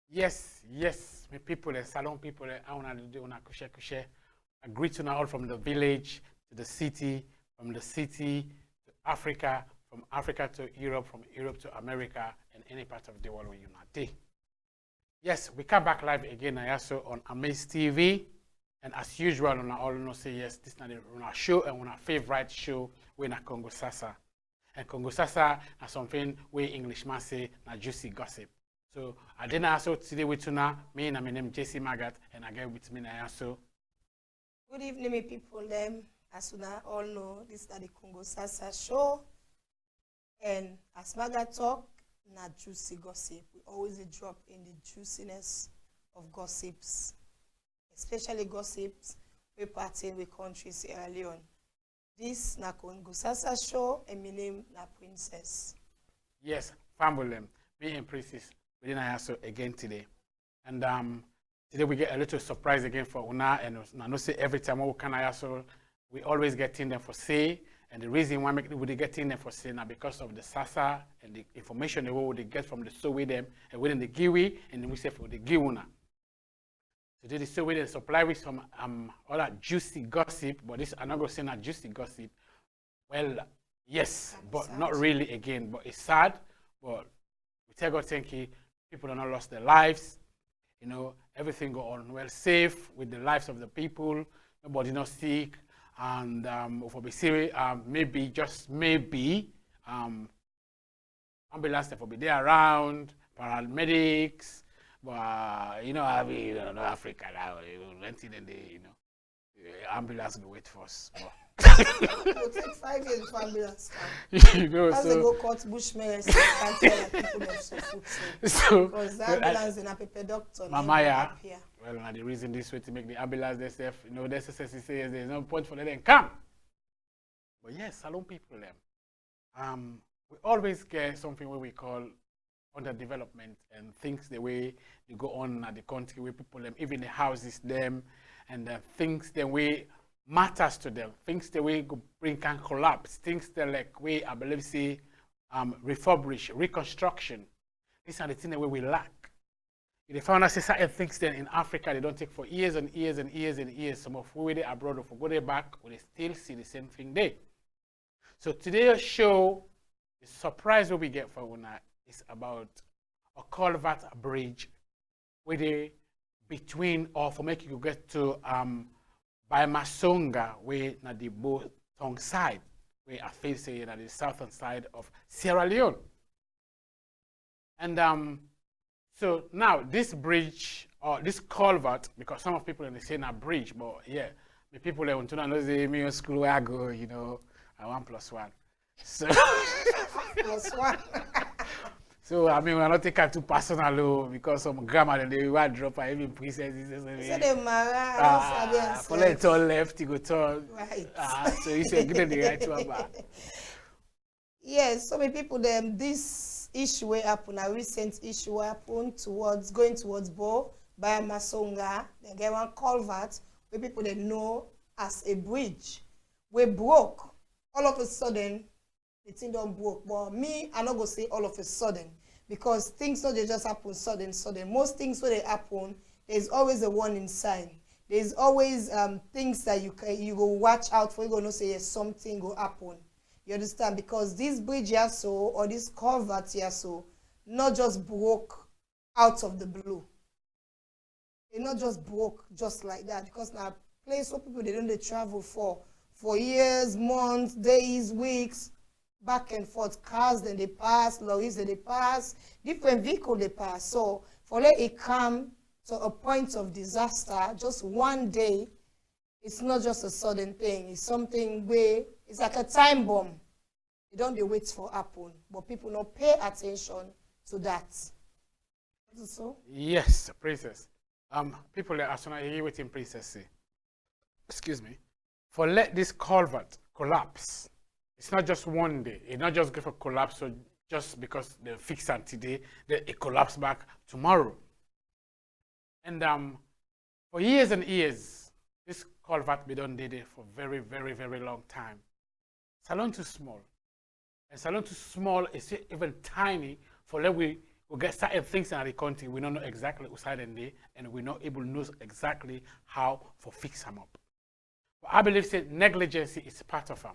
Yes, my people, the salon people, I want to do una kushe. I greet you all from the village to the city, from the city to Africa, from Africa to Europe, from Europe to America, and any part of the world where you not. Yes, we come back live again also on AMAZE TV. And as usual, on all know say yes, this is our show and on our favorite show, we're na Kongo-Sasa. And Kongo-Sasa is something we Englishman say na juicy gossip. So I didn't also today with you now, me and my name Jc Maggat, and I get with me now also. Good evening, my people. As you all know, this is the Kongo-Sasa show. And as Maggat talk, na juicy gossip. We always drop in the juiciness of gossips, especially gossips we pertain with countries Sierra Leone. This na Kongo-Sasa show, and my name na Princess. Yes, family, me and Princess, we didn't also again today. And today we get a little surprise again for Una, and I know say every time we can also, we always get in them for say. And the reason why we get in them for say now because of the Sasa and the information that we would get from the show with them and within the Giwi, and then we say for the Giwuna. Today the show with them supply with some all that juicy gossip, but this I'm not gonna say not juicy gossip. Well, yes, but not really again. But it's sad. But we tell God thank you, people have not lost their lives. You know, everything go on well safe with the lives of the people. Nobody not sick. And for be serious, maybe just maybe ambulance will be there around, paramedics, but you know, I mean, Africa now, renting and the ambulance will wait for us. It will take 5 years for ambulance. You know, as so they go cut bushmen, so can't tell people of so food. So because the ambulance in a paper doctor. Mama, yeah. Well, now the reason this way to make the ambulance themselves, the SSS says there's no point for them to come. But yes, salon people them. We always get something where we call underdevelopment and things the way they go on at the country where people them, even the houses them, and things the way matters to them, things the way go bring can collapse, things that like way I believe say refurbish, reconstruction. These are the things that we lack. They found out certain things then in Africa they don't take for years and years and years and years. Some of who they abroad or for go there back, or they still see the same thing there. So today's show, the surprise what we get for Una is about a culvert bridge where they between or for making you get to by Masonga where na the both tongue side where I feel say that the southern side of Sierra Leone. And so now this bridge or this culvert, because some of people they say na bridge, but yeah, the people they want to know say me in school where I go, you know, I 1+1. So +1. So I mean we're not taking it too personal because some grammar and they want drop a even princess. So they marry, for let turn left, you go turn. Right. So you say get the right one back. Yes, so many people this issue will happen, a recent issue will happen going towards Bo by Masonga. They get one culvert where people they know as a bridge. We broke. All of a sudden, the thing don't broke. But me, I'm not gonna say all of a sudden because things don't just happen sudden. Most things when they happen, there's always a warning sign. There's always things that you go watch out for. You gonna say yes, something will happen. You understand? Because this bridge here so or this culvert here so not just broke out of the blue. It not just broke just like that because now place where people they don't travel for years, months, days, weeks, back and forth. Cars then they pass, lorries then they pass, different vehicles they pass. So for let it come to a point of disaster, just one day, it's not just a sudden thing. It's something where it's like a time bomb. You don't wait for happen, but people don't pay attention to that. So? Yes, Princess. People that are not here waiting, Princess say. Excuse me. For let this culvert collapse. It's not just one day. It's not just going to collapse so just because they fix it today, then it collapse back tomorrow. And for years and years, this culvert been done there for very, very, very long time. Salon too small. And salon too small is even tiny for let we We get certain things in the country, we don't know exactly who side and they, and we're not able to know exactly how to fix them up. But I believe that negligence is part of them.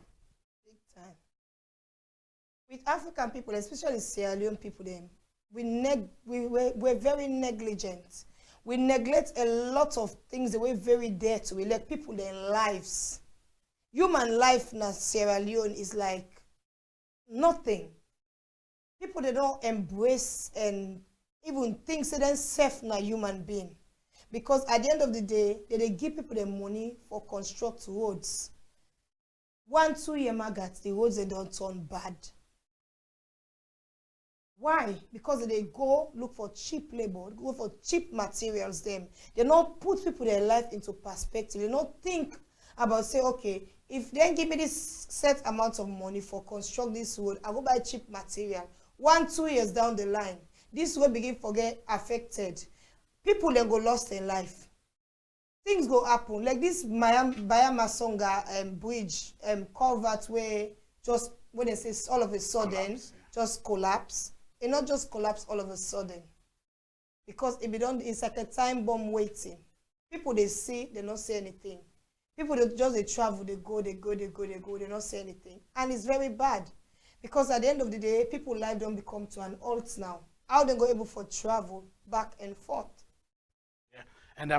Big time. With African people, especially Sierra Leone people, then we're very negligent. We neglect a lot of things that we're very dear to. We let people their lives. Human life in Sierra Leone is like nothing. People, they don't embrace and even think they don't safe na human being. Because at the end of the day, they give people the money for construct roads. 1-2 year Maggat, the roads they don't turn bad. Why? Because they go look for cheap labor, go for cheap materials them. They don't put people their life into perspective. They don't think about say, okay, if they give me this set amount of money for construct this road, I go buy cheap material. 1-2 years down the line, this road begin to get affected. People then go lost their life. Things go happen. Like this Bayamasonga bridge, Culvert, where just when they say all of a sudden, just collapse. It not just collapse all of a sudden. Because if it don't, it's like a time bomb waiting. People they see, they don't say anything. People they travel, they go, they don't say anything. And it's very bad. Because at the end of the day, people's life don't become to an halt now. How they go able for travel back and forth? Yeah, and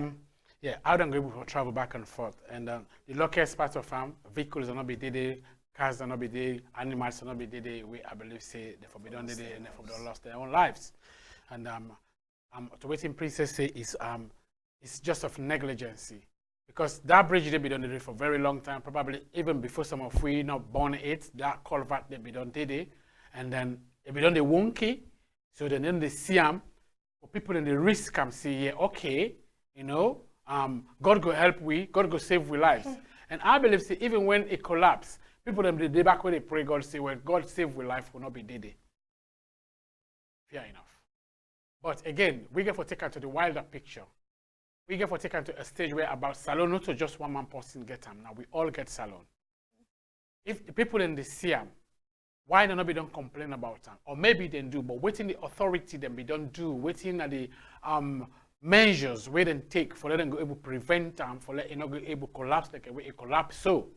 how they go able for travel back and forth? And the luckiest part of vehicles are not be there, cars are not be there, animals are not be there. We I believe say they forbidden there and they forbidden lost their own lives. And to what Princess say is it's just of negligence. Because that bridge they be done there for a very long time, probably even before some of we not born it, that culvert they be done there, and then it be done the wonky, so then they see them, for people in the risk come see, yeah, okay, you know, God go help we, God go save we lives. And I believe say even when it collapse, people them the day back when they pray, God say, well, God save we life will not be dead. Fair enough. But again, we get for take to the wilder picture. We get for taken to a stage where about salon, not to just one man person get them. Now we all get salon. If the people in the see them, why they not be don't complain about them? Or maybe they do, but waiting the authority them be don't do, waiting at the measures we then take for letting go able prevent them, for letting not go able collapse like a way it collapse so.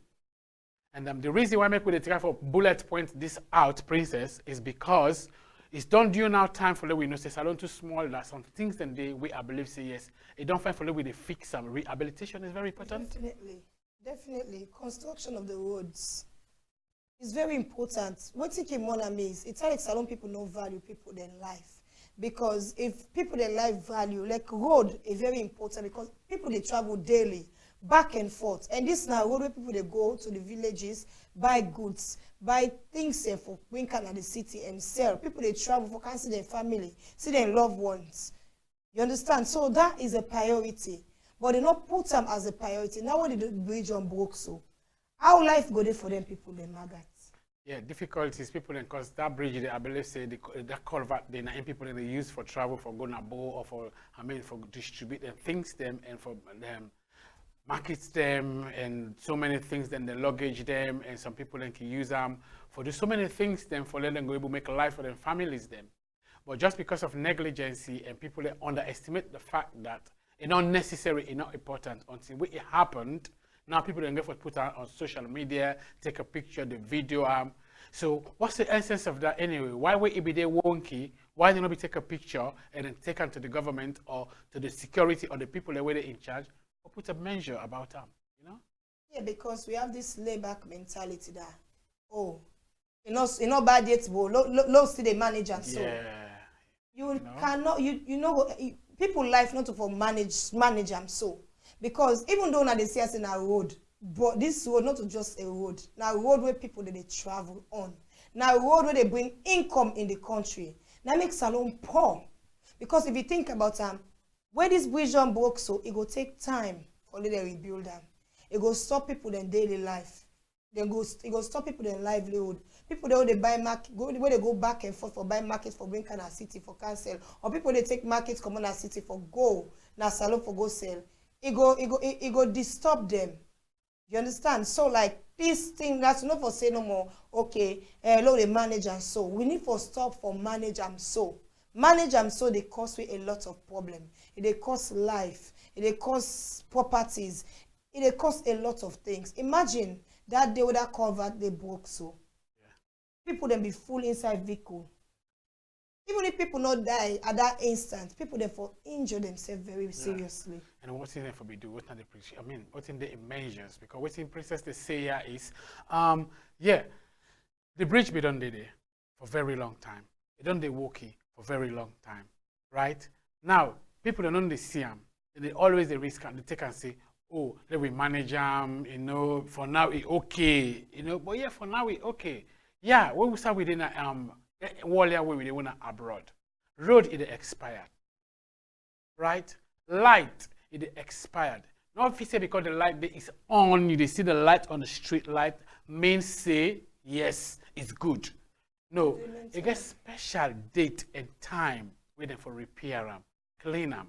And the reason why I make with the try for bullet point this out, Princess, is because it's don't due now time for let we know say salon too small that some things then we I believe say yes. It don't find for let we fix some rehabilitation is very important. Definitely. Construction of the roads is very important. What it came on AMAZE, it's like salon people no value people their life. Because if people their life value, like road is very important because people they travel daily, back and forth. And this now road where people they go to the villages, buy goods, buy things there for bring out the city and sell. People they travel for can see their family, see their loved ones. You understand? So that is a priority. But they not put them as a priority. Now when the bridge on broke so. How life go there for them people, they Maggat? Yeah, difficulties people because that bridge I believe say that culvert they people they use for travel for going bow or for for distribute them things them and for them markets them and so many things then they luggage them and some people then can use them for do so many things then for let them go able to make a life for their families them. But just because of negligence and people underestimate the fact that it's not necessary, it's not important until it happened. Now people then go for put out on social media, take a picture, the video. So what's the essence of that anyway? Why would it be there wonky? Why do not be take a picture and then take them to the government or to the security or the people that were in charge or put a measure about them, you know? Yeah, because we have this layback mentality that, oh, you know bad yet, low see the manager. So you cannot, you know, people life not to for manage them so. Because even though now they see us in a road, but this road not just a road, now a road where people that they travel on, now a road where they bring income in the country. That makes salon poor. Because if you think about where this bridge on broke so, it will take time for them to rebuild them. It will stop people in daily life. It will stop people in livelihood. People they buy market, where they go back and forth for buy markets for bring kind of city for cancel, or people they take markets come on a city for go, now salon for go sell. It go disturb them. You understand? So like this thing that's not for say no more, okay, hello the manager so. We need for stop for manage them so. manage them so they cause we a lot of problem. They cause life, they cause properties, they cause a lot of things. Imagine that day with that culvert they broke so. Yeah. People then be full inside vehicle. Even if people not die at that instant, people therefore injure themselves very seriously. And what's in there for we do? What's not the I mean, what's in the measures? Because what's in Princess they say here is, yeah, the bridge be done there for very long time. It done the walkie for very long time, right? Now people don't know they see them. They always the risk and they take and say, oh, let we manage them. You know, for now it okay. You know, but yeah, for now it okay. Yeah, when we start within Warrior way we want abroad. Road it expired. Right? Light it expired. Not if you say because the light is on, you see the light on the street light, means say yes, it's good. No, it gets special date and time waiting for repair them, clean them.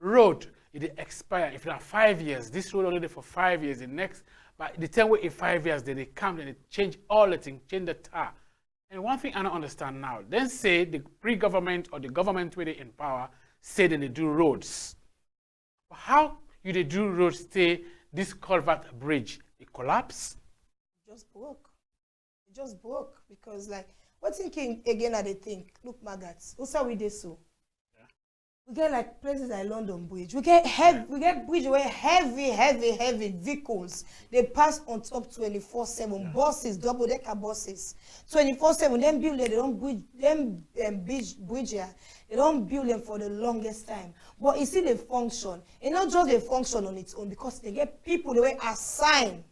Road it expire. If you have 5 years, this road already for 5 years, the next, but the time wait in 5 years, then they come and they change all the things, change the tar. And one thing I don't understand now, then say the pre-government or the government where they in power say that they do roads. But how you they do roads say this culvert bridge, it collapse? It just broke. It just broke because like, what thinking again are they think? Look, Maggat, also we did so. We get like places like London Bridge. We get bridge where heavy vehicles they pass on top 24/7. Buses, double-decker buses, 24/7. Them build they don't bridge here. They don't build them for the longest time. But you see the function. It's not just the function on its own because they get people they were assigned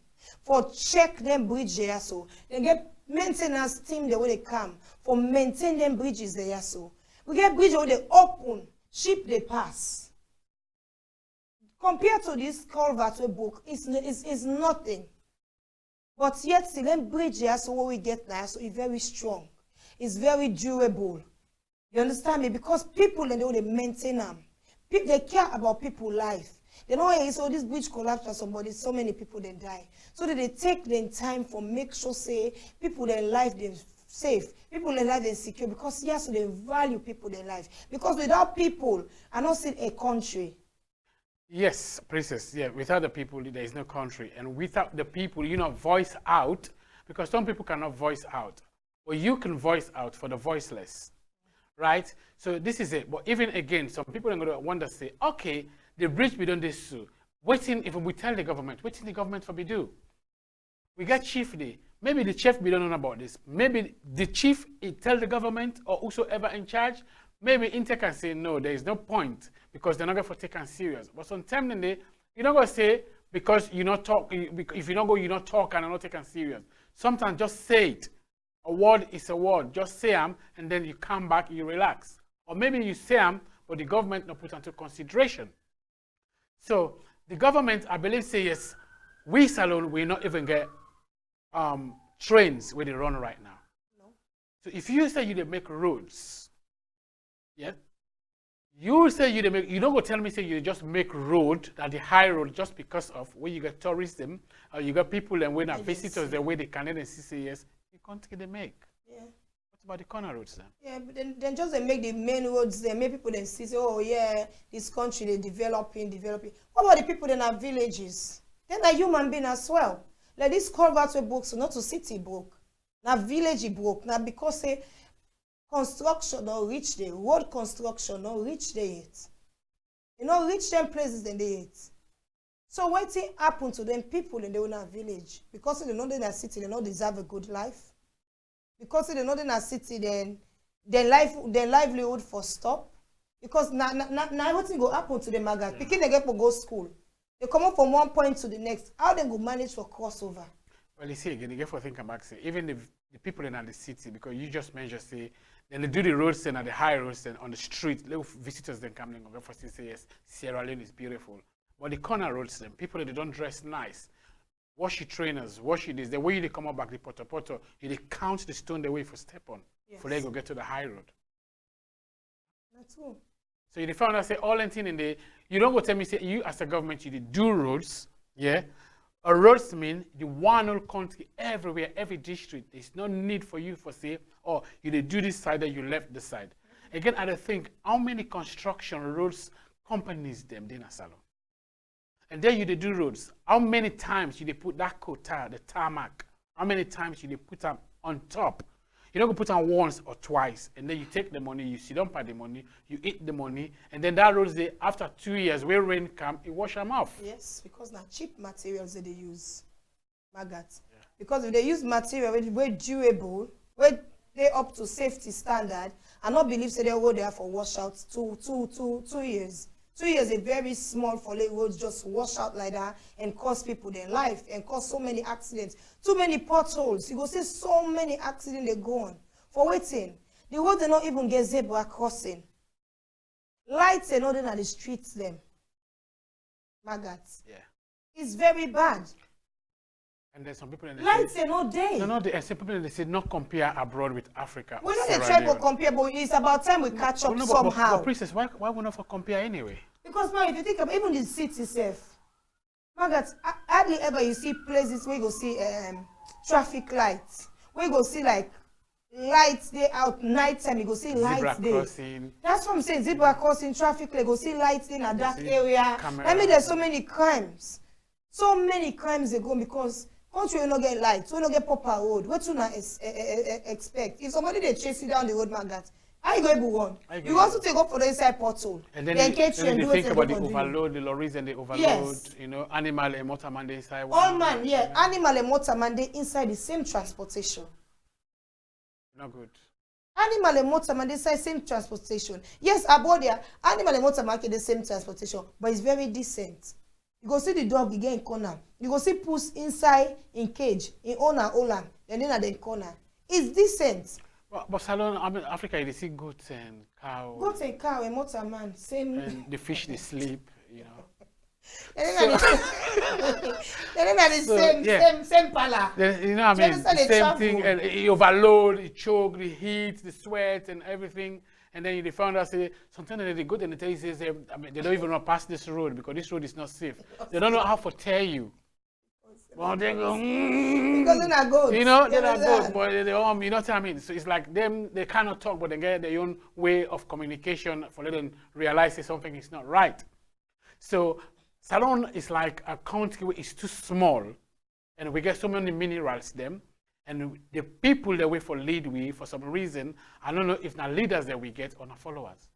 for check them bridge there. So they get maintenance team the way they come for maintain them bridges there. So we get bridge where they open. Ship they pass. Compared to this culvert book, it's nothing. But yet, still, then bridge here, so what we get now, so it's very strong. It's very durable. You understand me? Because people, they maintain them. They care about people's life. They know, hey, so this bridge collapsed or somebody, so many people, they die. So that they take their time for make sure, say, people, their life, they safe, people in life is secure because yes, they value people in life. Because without people, I don't see a country. Yes, Princess. Yeah, without the people, there is no country. And without the people, you know, voice out, because some people cannot voice out. Or you can voice out for the voiceless, right? So this is it. But even again, some people are going to wonder, say, okay, the bridge we done this so. Waiting, if we tell the government, waiting the government for we do. We got chief day. Maybe the chief we don't know about this. Maybe the chief tell the government or whosoever in charge. Maybe Inter can say no, there is no point because they're not going to take it serious. But sometimes you're not going to say because you not talk. If you don't go, you not talk and not take it serious. Sometimes just say it. A word is a word. Just say them and then you come back, you relax. Or maybe you say them, but the government not put into consideration. So the government, I believe, say yes. We Salon will not even get trains where they run right now. No. So if you say you make roads, yeah, you say you make, you don't go tell me say you just make road that the high road just because of where you got tourism or you got people and when visitors the way they can and see yes, you can't they make. Yeah. What about the corner roads then? Yeah, but then just they make the main roads there, make people then see, oh yeah, this country they developing. What about the people in our villages? They're a human being as well. Like this culvert we broke, so not to city broke. Now village broke. Now because say construction don't reach there, road construction don't reach there yet. You know, reach them places then they yet. So what thing happen to them people in the village? Because they know they're in a city, they don't deserve a good life. Because they know they're in a city, then their livelihood for stop. Because now what thing go happen to them, Maggat? Picking they get to go school. They come up from one point to the next. How they go manage for crossover? Well, you see again, you get for think about say even the people in the city, because you just mentioned say then they do the roads and the high roads and on the street, little visitors then come and go for say yes, Sierra Leone is beautiful. But the corner roads then people they don't dress nice. Wash your trainers, wash your this. The way they come up back the poto, they count the stone the way for step on. Yes. For they go get to the high road. That's all. So you found out say all anything in the you don't go tell me say you as a government you do roads, yeah. A roads mean the one whole country everywhere, every district. There's no need for you for say, oh, you did do this side or you left this side. Again, I think how many construction roads companies them in a salon. And there you they do roads. How many times you they put that quota, the tarmac? How many times you they put them on top? You don't go put them once or twice, and then you take the money, you sit down by the money, you eat the money, and then that roads they after 2 years where rain come, it wash them off. Yes, because now cheap materials that they use, Maggat. Yeah. Because if they use material very durable, where they up to safety standard, I not believe say they go there for washouts 2 years. 2 years is very small for late roads just wash out like that and cause people their life and cause so many accidents. Too many potholes. You go see so many accidents they go on. For waiting, the road they not even get zebra crossing. Lights are not in the streets them. Maggat. Yeah. It's very bad. And there's some people in the lights are not there. No, there's some people in the say not compare abroad with Africa. We're not trying to compare, but it's about time we catch up somehow. But Princess, why we not for compare anyway? Because man, if you think about even the city itself, Maggat, hardly ever you see places where you go see traffic lights, where you go see like lights there out night time, you go see lights there. Crossing. That's what I'm saying. Zebra crossing, traffic light, go see lights in a dark area. I mean, there's so many crimes. So many crimes they go because country will not get lights, will not get proper road. What do you expect? If somebody they chase you down the road, Maggat, how you going to run? You also take up for the inside portal. And then they think about the overload, the lorries and the overload, yes. You know, animal and motorman they inside. All man, yeah, animal and motorman they inside the same transportation. Not good. Animal and motorman they inside same transportation. Yes, about there, animal and motorman get the same transportation, but it's very decent. You go see the dog again in corner. You go see puss inside in cage, in owner, and then at the corner. It's decent. But Salon, I mean, Africa, you see goats and cows. Goats and cow and motorman, same. And the fish, they sleep, you know. Same pala. You know what I mean? The same thing, and it overload, it choke, the heat, the sweat, and everything. And then they found out, say, sometimes they go and they tell you, say, I mean, they don't even know pass this road because this road is not safe. They don't know how to tell you. Well, they go, because they're not good. You know, they're not good, but you know what I mean? So it's like them, they cannot talk, but they get their own way of communication for them to realize that something is not right. So Salon is like a country where it's too small, and we get so many minerals them. And the people that we for lead we, for some reason, I don't know if now leaders that we get or not followers.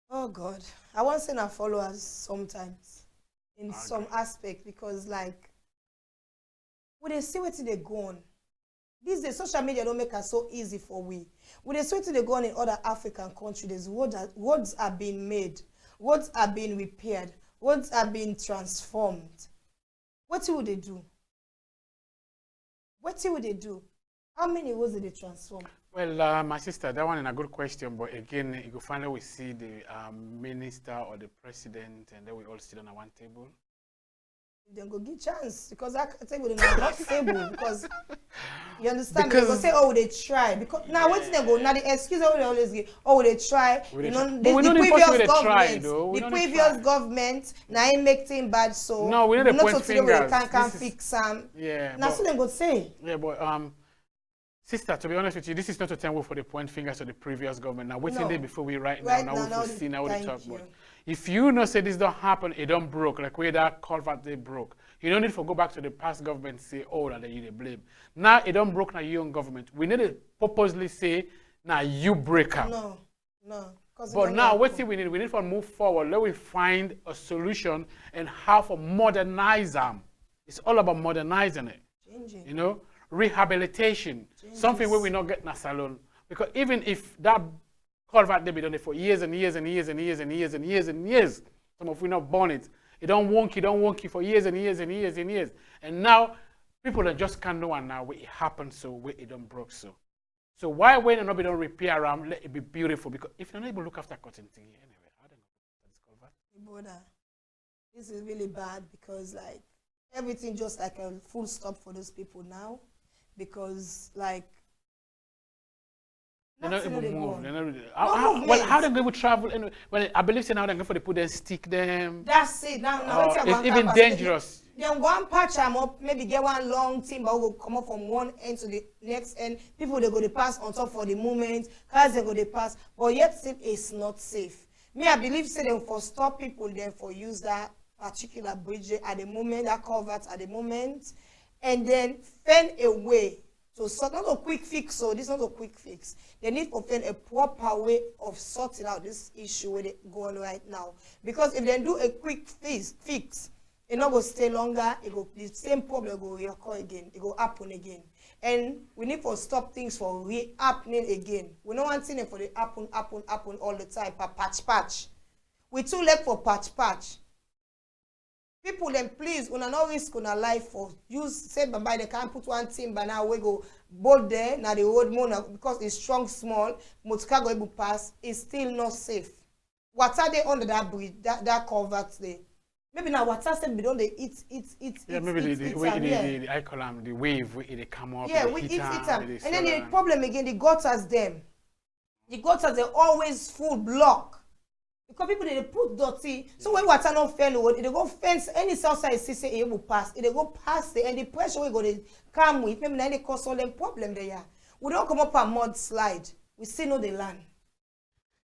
Oh God, I want to say not followers sometimes, in some aspect, because like, when they see what they go on, these days social media don't make us so easy for we. When they see what they go on in other African countries, roads are being made, roads are being repaired, roads are being transformed. What would they do? What would they do? How many roads did they transform? Well, my sister, that one is a good question, but again, you go finally we see the minister or the president, and then we all sit on one table. They go give chance because I think we don't not stable because you understand. Because they go say, oh, they try because now what's they go now the excuse they always give. Oh, they try. You know, the previous government now ain't make things bad, so no, we don't point fingers. Can't fix them. Yeah, now so they go say. Yeah, but sister, to be honest with you, this is not a time for the point fingers to the previous government. Now waiting there before we right now we see now what they talk about. If you know say this don't happen, it don't broke, like where that culvert they broke. You don't need to go back to the past government and say, oh, that you blame. Now it don't broke now your own government. We need to purposely say, now you break up. No. But now what we need to move forward. Let we find a solution and how to modernize them. It's all about modernizing it. Changing. You know, rehabilitation. Something where we not get in a salon. Because even if that culvert they be done it for years and years and years and years and years and years and years. Some of we not born it. It don't wonky for years and years and years and years. And now people that just can't know and now where it happened so where it don't broke so. So why when not be done repair around let it be beautiful? Because if you're not able to look after cotton thing anyway, how don't know this culvert? Brother, this is really bad because like everything just like a full stop for those people now. Because like they're not able to move. How they go travel? Well, I believe now they're going to put them stick them. That's it. Now it's even dangerous. then go and patch them up, maybe get one long timber will come up from one end to the next end. People they go to pass on top for the moment, cars they go to pass, but yet still it's not safe. Me, I believe say them for stop people then for use that particular bridge at the moment, that culvert at the moment, and then find a way to sort, not a quick fix, so this is not a quick fix. They need to find a proper way of sorting out this issue with it going right now. Because if they do a quick fix, it not go stay longer, it go, the same problem will reoccur again, it will happen again. And we need to stop things from re-happening again. We don't want things for the happen all the time, patch. We too late for patch. People then please, una no risk una life for use say by they can't put one timber now we go both there now the road more because it's strong small motor go able pass it's still not safe. Water they under that bridge that culvert there. Maybe now water said we don't they eat. Yeah, maybe the way the I call them the wave where they come up. Yeah, we eat them. And then the problem again, the gutters them. The gutters they always full block. Because people they put dirty, so when water not fail road, they go fence any south side say it will pass. They go past it, and the pressure we go they come with. Maybe now they cause all them problem there. We don't come up a mudslide. We still know the land.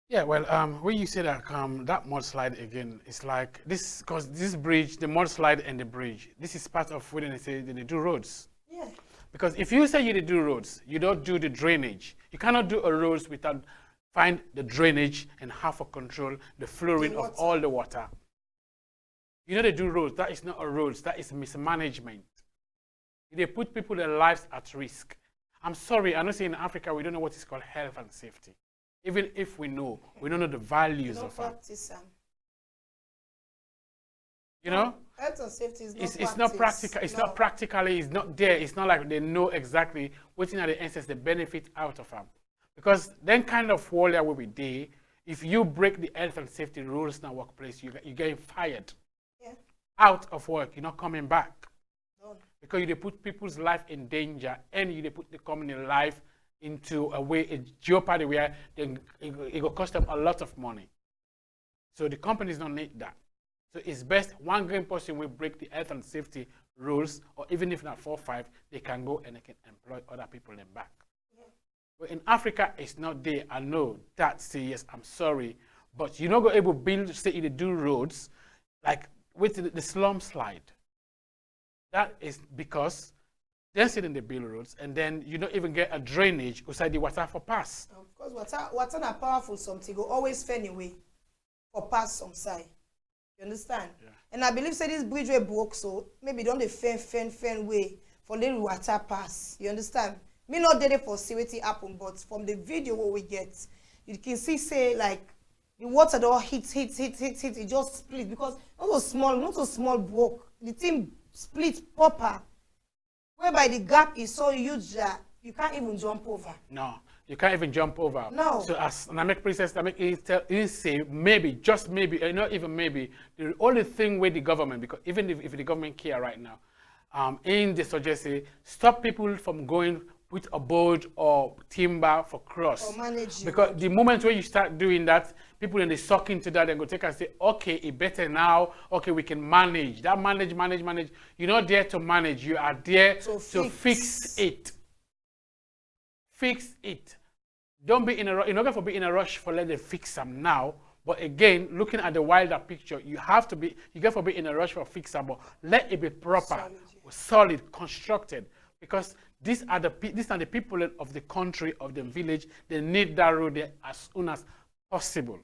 Yeah, well, when you say that that mudslide again, it's like this because this bridge, the mudslide and the bridge, this is part of when they say they do roads. Yeah. Because if you say you do roads, you don't do the drainage. You cannot do a roads without find the drainage and have for control the flowing of all the water. You know they do roads. That is not a roads. That is mismanagement. They put people their lives at risk. I'm sorry. I know say in Africa we don't know what is called health and safety. Even if we don't know the values of it. You know? Health and safety is it's not practical. It's not practically. It's not there. It's not like they know exactly what's in the essence the benefit out of them. Because then kind of warrior will be there. If you break the health and safety rules in a workplace, you're getting fired. Yeah. Out of work, you're not coming back. Done. Because you put people's life in danger and you put the company life into a jeopardy where it will cost them a lot of money. So the companies don't need that. So it's best one green person will break the health and safety rules, or even if not 4 or 5, they can go and they can employ other people in back. But in Africa, it's not there. I know that. Say yes, I'm sorry, but you're not going to able to build, say, you do roads like with the slum slide. That is because they're sitting the build roads, and then you don't even get a drainage outside the water for pass. Of course, water not powerful. Something go always find a way for pass some side. You understand? Yeah. And I believe say this bridge way broke, so maybe don't the fan way for little water pass. You understand? Me not there for see what it happen, but from the video what we get, you can see say like the water don't hit, it just split because not so small broke. The thing split proper. Whereby the gap is so huge that you can't even jump over. No, you can't even jump over. No. So as Namek Princess, Namek say maybe, just maybe, not even maybe, the only thing with the government, because even if the government care right now, in the suggest stop people from going with a boat or timber for cross. Or manage because the moment when you start doing that, people then they suck into that and go take and say, okay, it better now. Okay, we can manage. That manage. You're not there to manage. You are there to fix it. Fix it. Don't be in a rush. You're not going to be in a rush for let them fix them now. But again, looking at the wilder picture, you got to be in a rush for fix them, but let it be proper, solid, constructed. Because these are the people of the country, of the village. They need that road there as soon as possible.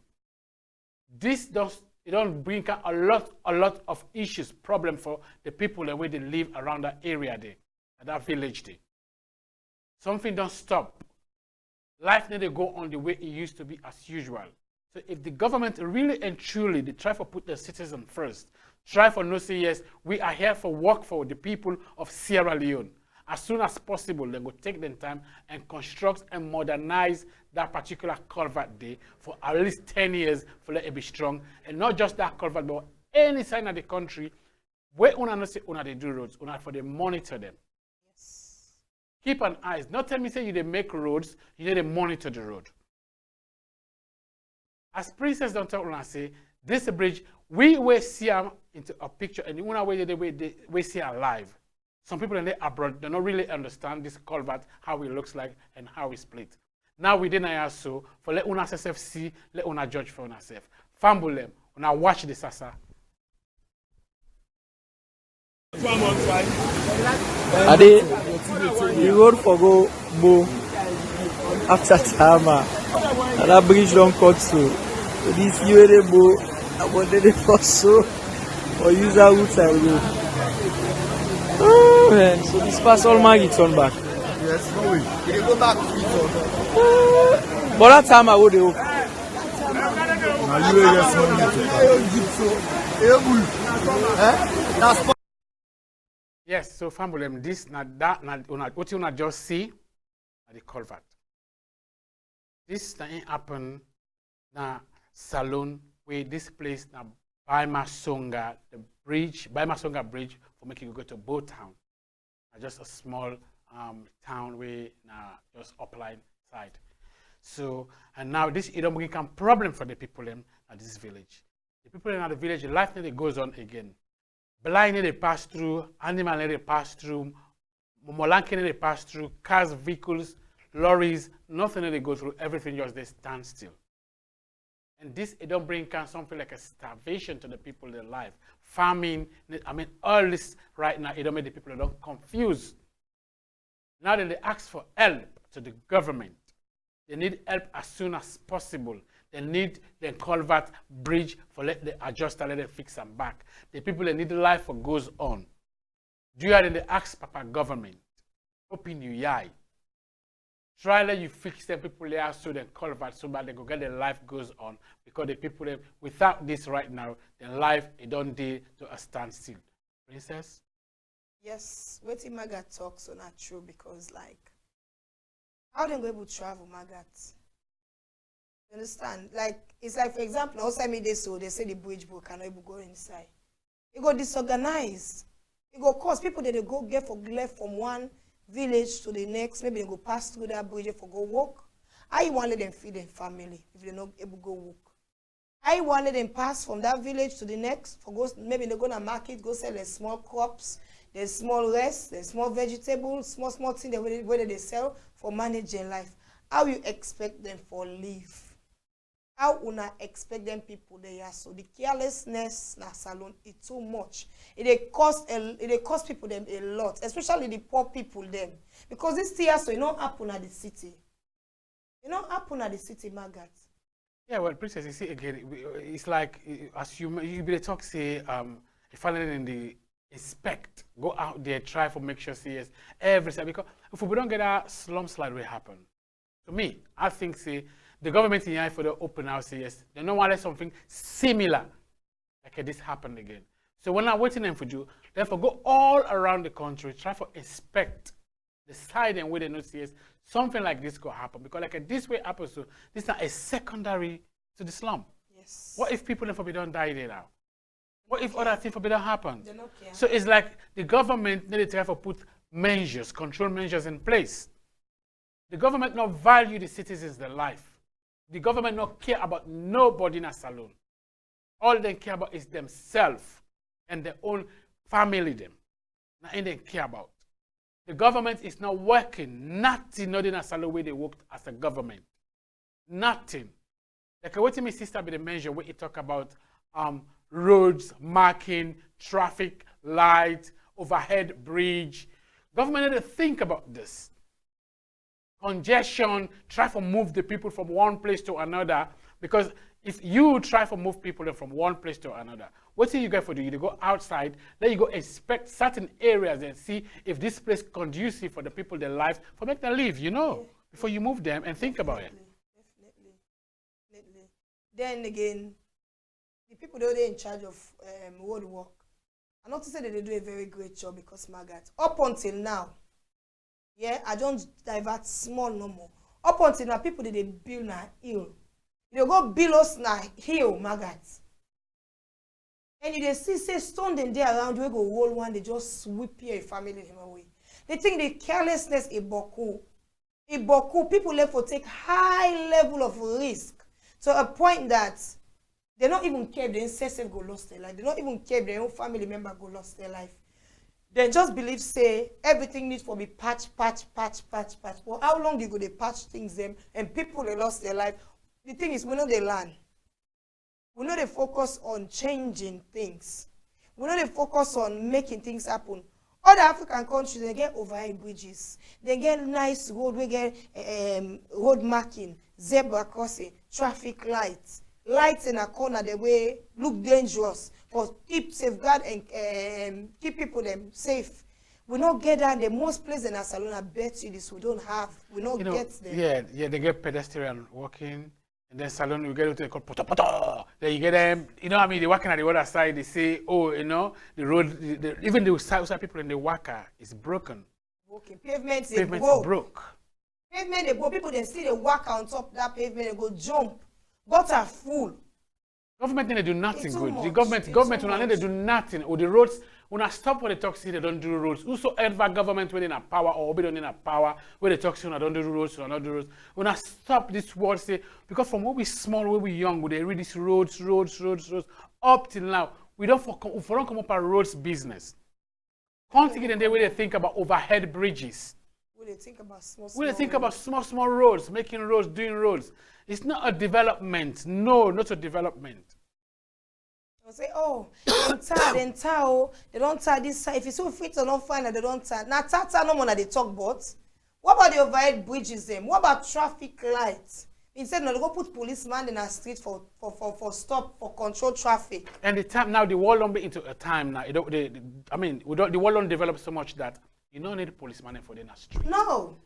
This don't bring a lot of issues, problem for the people the way they live around that area there, that village there. Something don't stop. Life need to go on the way it used to be as usual. So if the government really and truly they try to put the citizen first, try for no say yes, we are here for work for the people of Sierra Leone. As soon as possible, they go take them time and construct and modernize that particular culvert there for at least 10 years for let it be strong. And not just that culvert, but any side of the country where una not say una they do roads, una for they monitor them. Yes. Keep an eye. Not tell me say you they make roads, you need to monitor the road. As Princess don't tell una say, this bridge, we will see into a picture, and one way they see alive. Some people in the abroad do not really understand this culvert, how it looks like and how it's split. Now we didn't so for let una self see, let una judge for una self. Fumble them, una watch the Sasa. Ade, the road for go Bo after Tama, and that bridge don't cut so. This year Bo, I wanted it for so, or use that route I go. Oh man, so this pass all Maggie turn back. Yes, no way. You go back to But that time I would have. now you just Yes, so family, this na that na what you just see at the culvert. This thing happen na Salon where this place na Baimasonga, the bridge, Baimasonga Bridge for making you go to Bow Town. Just a small town where na just upline side. So and now this it don't become problem for the people in this village. The people in the village, life nearly goes on again. Blind they pass through, animal they pass through, molanke they pass through, cars, vehicles, lorries, nothing they go through, everything just they stand still. And this it don't bring something like a starvation to the people in their life. Famine, I mean all this right now, it don't make the people don't confused. Now that they ask for help to the government, they need help as soon as possible. They need the culvert bridge for let the adjuster let them fix them back. The people that need life for goes on. Do you have the ask Papa government? Open your eye. Try let you fix them people there so the culvert so that they go get their life goes on. Because the people that without this right now, their life it don't do to a standstill. Princess? Yes, what Maggat talks so not true because like how they go able to travel, Maggat? You understand? Like it's like for example, outside me they say the bridge book cannot even go inside. It go disorganized. It go cause people that they go get for left from one village to the next. Maybe they go pass through that bridge for go walk. I want to let them feed their family if they're not able to go walk. I want to let them pass from that village to the next for go. Maybe they go to market, go sell their small crops, their small rice, their small vegetables, small things whether they sell for managing life. How you expect them for live? How una expect them people there? So the carelessness na salon is too much. It cost people them a lot, especially the poor people them. Because this year so it don't happen at the city. It don't happen at the city, Maggat. Yeah, well, Princess, you see again, it's like as you be talk say finally in the inspect, go out there, try for make sure see yes every side because if we don't get a slum slide will happen. To me, I think say the government in here for the open house yes, they don't want something similar like this happened again. So we're not waiting them for you. Therefore, go all around the country, try for inspect the side and where they notice yes, something like this could happen because like this way happens. So this is not a secondary to the slum. Yes. What if people don't don't die there now? What if other things forbidden happen? They don't care. So it's like the government need to try to put measures, control measures in place. The government not value the citizens' their life. The government not care about nobody in a salon. All they care about is themselves and their own family them. Nothing they care about. The government is not working. Nothing not in a salon where they worked as a government. Nothing. Like what my sister be the measure where it talk about roads, marking, traffic, light, overhead bridge. Government need to think about this. Congestion, try to move the people from one place to another. Because if you try to move people from one place to another, what do you get for do? You go outside, then you go inspect certain areas and see if this place conducive for the people, their lives, for make them live, you know, before you move them and think about it. Definitely. Then again, the people that are in charge of road work, I noticed that they do a very great job because Maggat, up until now, yeah, I don't divert small no more. Up until now, people they build na hill. They go build us na hill, Maggat. And you they see say stone them there around, we go roll one, they just sweep your family him away. They think the carelessness is boku. People left for take high level of risk to a point that They don't even care if the ancestor go lost their life. They don't even care if their own family member go lost their life. They just believe, say, everything needs to be patch. Well, how long you go to patch things them and people they lost their life? The thing is, we know they learn. We know they focus on changing things. We know they focus on making things happen. Other African countries, they get overhead bridges. They get nice road, we get road marking, zebra crossing, traffic lights. Lights in a corner, the way look dangerous for keep safeguard and keep people them safe. We don't get that. The most places in Barcelona, I bet you this we don't have. We don't get them. Yeah, they get pedestrian walking, and then salon we get to the called poto poto. Then you get them. You know what I mean? They walking at the other side. They say, oh, you know, the road. Even the outside people in the Waka is broken. Okay, pavements broke. Pavement they broke. People they see the Waka on top of that pavement. They go jump. Gutter full. Government they do nothing good. Much. The government when they do nothing. Or the roads, when I stop for the taxi, they don't do roads. Whosoever government within a power or be in a power, where the taxi when I don't do roads, when I don't do roads. When I stop this world, say, because from when we small, when we young, we they read these roads, up till now, we don't come up a roads business. Can't think in the way they think about overhead bridges. We they think about small roads, making roads, doing roads. It's not a development. No, not a development. They'll say, oh, they don't tie this side. If you so fit or not find that they don't tie. Now, tata no more they talk about. What about the overhead bridges them? What about traffic lights? Instead, no, they go put policeman in our street for stop, for control traffic. And the time now, the world don't be into a time now. The world don't develop so much that you don't need a policeman for the street. No.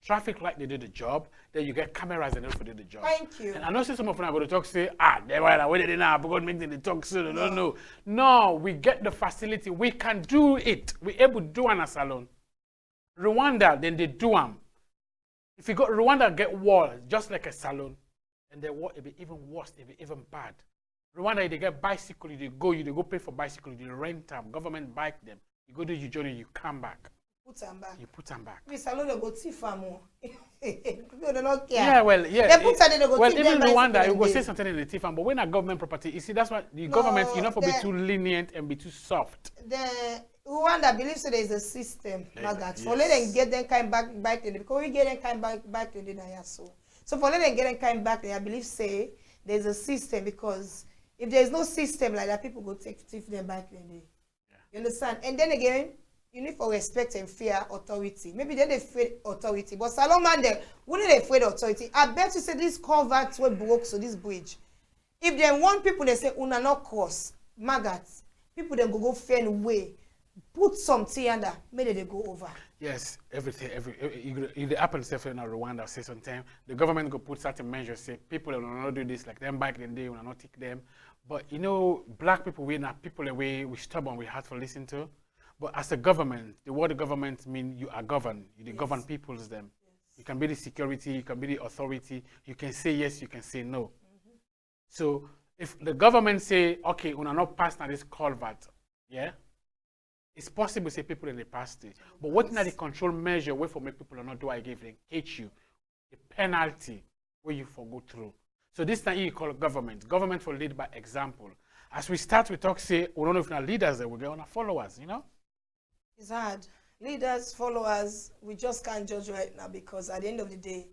Traffic light, they do the job. Then you get cameras and they do the job. Thank you. And I know some of them are going to talk, say, they were where they now because making the talk so they don't know. No, we get the facility. We can do it. We able to do an a salon. Rwanda, then they do them. If you go Rwanda, get wall just like a salon, and the wall it be even worse, it be even bad. Rwanda, they get bicycle, they go pay for bicycle, you rent them, government bike them. You go do your journey, you come back. You put them back. We salon they go thief more. People they don't care. Yeah, well, yeah. They put they go well, thief even Rwanda, you go say something in the thief, but when a government property, you see, that's why the government, you know, for be too lenient and be too soft. The Rwanda believes there is a system, Maggat. Yes. For let them get them kind back in because we get them kind back in the so for let them get them kind back there, I believe say there's a system because if there's no system like that, people go take them back in the. Yeah. You understand? And then again, you need to respect and fear authority. Maybe they afraid authority, but Salomon they wouldn't they afraid authority. I bet you say this culvert will broke, so this bridge. If they want people, they say una not cross, Maggat. People then go find way, put something under, maybe they go over. Yes, everything. If the happen stuff in Rwanda, say sometimes the government go put certain measures. Say people will not do this like them back in the day. We will not take them. But you know, black people we not people the way we stubborn. We hard to listen to. But as a government, the word government means you are governed. You govern peoples them. Yes. You can be the security, you can be the authority. You can say yes, you can say no. So if the government say, okay, we are not pass now this culvert, yeah, it's possible to say people in the past it. But what now the control measure where for make people are not do I give them catch you the penalty where you for go through. So this time you call government. Government will lead by example. As we start, we talk say we don't know if now leaders that we get on our followers, you know. It's hard. Leaders, followers, we just can't judge right now because at the end of the day,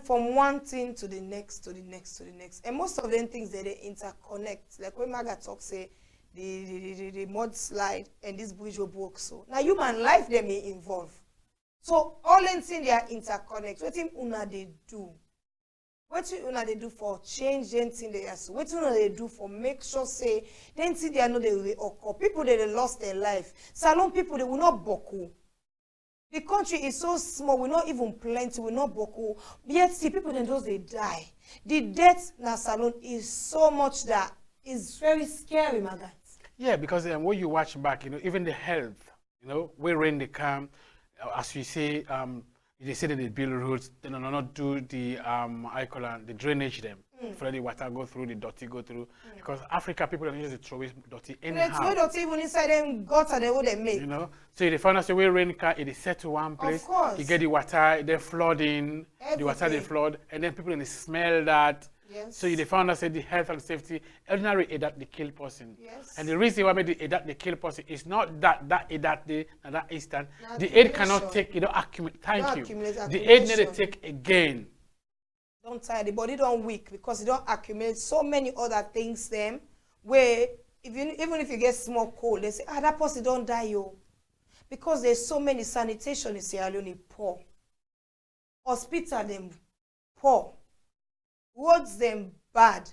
from one thing to the next, to the next, to the next. And most of them things that they interconnect. Like when Maggat talks, say, the mudslide and this bridge will broke so. Now human life they may involve. So all in things they are interconnect. What thing una they do? What una they do for change anything they are so? What una they do for make sure say then see they are not the occur. People they lost their life. Salon people they will not boku. The country is so small, we're not even plenty, we're not boku. Yet see people then those they die. The death na salon is so much that is very scary, Maggat. Yeah, because when you watch back, you know, even the health, you know, where rain they come, as you say, they say that they build roads, they do not do the the drainage them. For the water go through, the dirty go through. Because Africa people don't use the throw dirty anyhow. They throw dirty even inside them gutter they would they make. You know, so they find out where rain car it is set to one place. Of course. You get the water, they flooding, Everything. the water they flood, and then people they smell that. Yes. So they found out say the health and safety, ordinary aid that they kill person. Yes. And the reason why the aid that they kill person is not that aid that day and that instant. Now The aid cannot accumulation. take, you know, accumulate. Thank Don't you. accumulate, The aid need to accumulation. take again. Don't tire, the body don't weak because it don't accumulate so many other things them where even if you get small cold, they say, that person don't die, yo. Because there's so many sanitation in Sierra Leone poor. Hospital them poor. Roads them bad.